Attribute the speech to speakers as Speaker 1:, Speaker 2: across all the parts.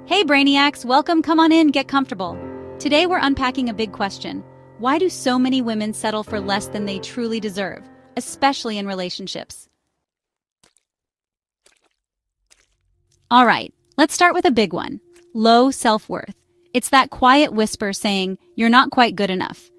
Speaker 1: Hey Brainiacs, welcome, come on in, get comfortable. Today we're unpacking a big question. Why do so many women settle for less than they truly deserve, especially in relationships? Alright, let's start with a big one. Low self-worth. It's that quiet whisper saying, you're not quite good enough.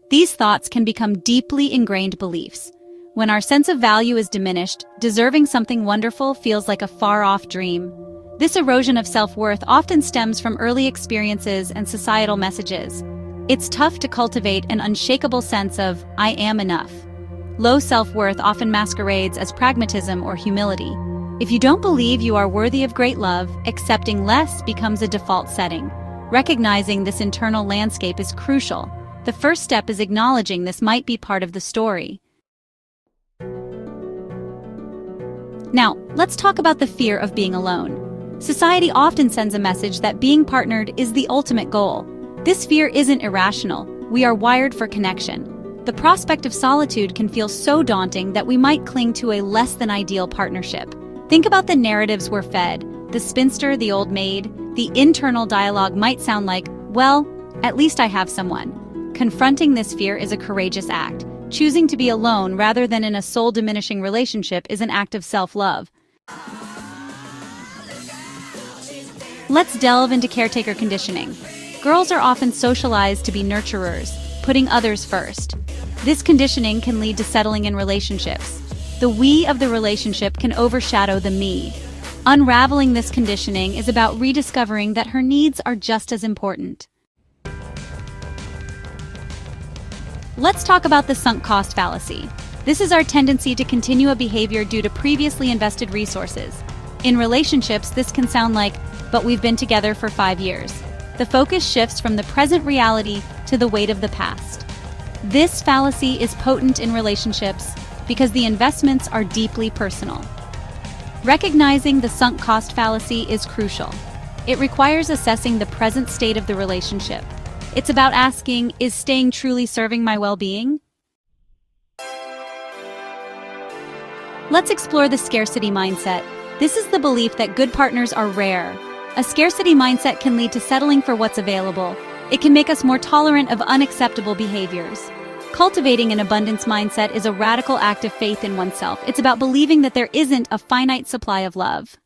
Speaker 1: These thoughts can become deeply ingrained beliefs. When our sense of value is diminished, deserving something wonderful feels like a far-off dream. This erosion of self-worth often stems from early experiences and societal messages. It's tough to cultivate an unshakable sense of, I am enough. Low self-worth often masquerades as pragmatism or humility. If you don't believe you are worthy of great love, accepting less becomes a default setting. Recognizing this internal landscape is crucial. The first step is acknowledging this might be part of the story. Now, let's talk about the fear of being alone. Society often sends a message that being partnered is the ultimate goal. This fear isn't irrational. We are wired for connection. The prospect of solitude can feel so daunting that we might cling to a less-than-ideal partnership. Think about the narratives we're fed. The spinster, the old maid. The internal dialogue might sound like, well, at least I have someone. Confronting this fear is a courageous act. Choosing to be alone rather than in a soul-diminishing relationship is an act of self-love. Let's delve into caretaker conditioning. Girls are often socialized to be nurturers, putting others first. This conditioning can lead to settling in relationships. The we of the relationship can overshadow the me. Unraveling this conditioning is about rediscovering that her needs are just as important. Let's talk about the sunk cost fallacy. This is our tendency to continue a behavior due to previously invested resources. In relationships, this can sound like, but we've been together for 5 years. The focus shifts from the present reality to the weight of the past. This fallacy is potent in relationships because the investments are deeply personal. Recognizing the sunk cost fallacy is crucial. It requires assessing the present state of the relationship. It's about asking, is staying truly serving my well-being? Let's explore the scarcity mindset. This is the belief that good partners are rare. A scarcity mindset can lead to settling for what's available. It can make us more tolerant of unacceptable behaviors. Cultivating an abundance mindset is a radical act of faith in oneself. It's about believing that there isn't a finite supply of love.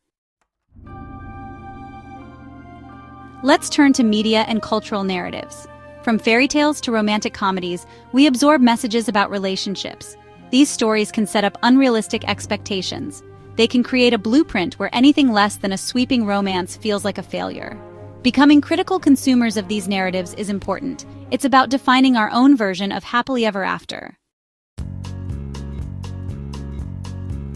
Speaker 1: Let's turn to media and cultural narratives. From fairy tales to romantic comedies, we absorb messages about relationships. These stories can set up unrealistic expectations. They can create a blueprint where anything less than a sweeping romance feels like a failure. Becoming critical consumers of these narratives is important. It's about defining our own version of happily ever after.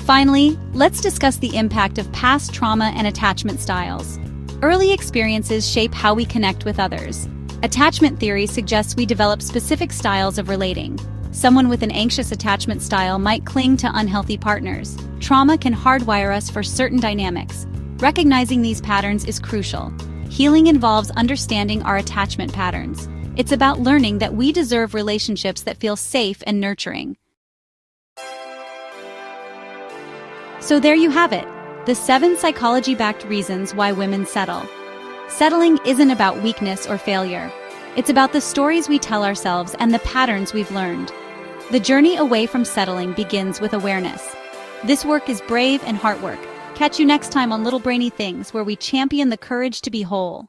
Speaker 1: Finally, let's discuss the impact of past trauma and attachment styles. Early experiences shape how we connect with others. Attachment theory suggests we develop specific styles of relating. Someone with an anxious attachment style might cling to unhealthy partners. Trauma can hardwire us for certain dynamics. Recognizing these patterns is crucial. Healing involves understanding our attachment patterns. It's about learning that we deserve relationships that feel safe and nurturing. So there you have it, the 7 psychology-backed reasons why women settle. Settling isn't about weakness or failure. It's about the stories we tell ourselves and the patterns we've learned. The journey away from settling begins with awareness. This work is brave and heart work. Catch you next time on Little Brainy Things, where we champion the courage to be whole.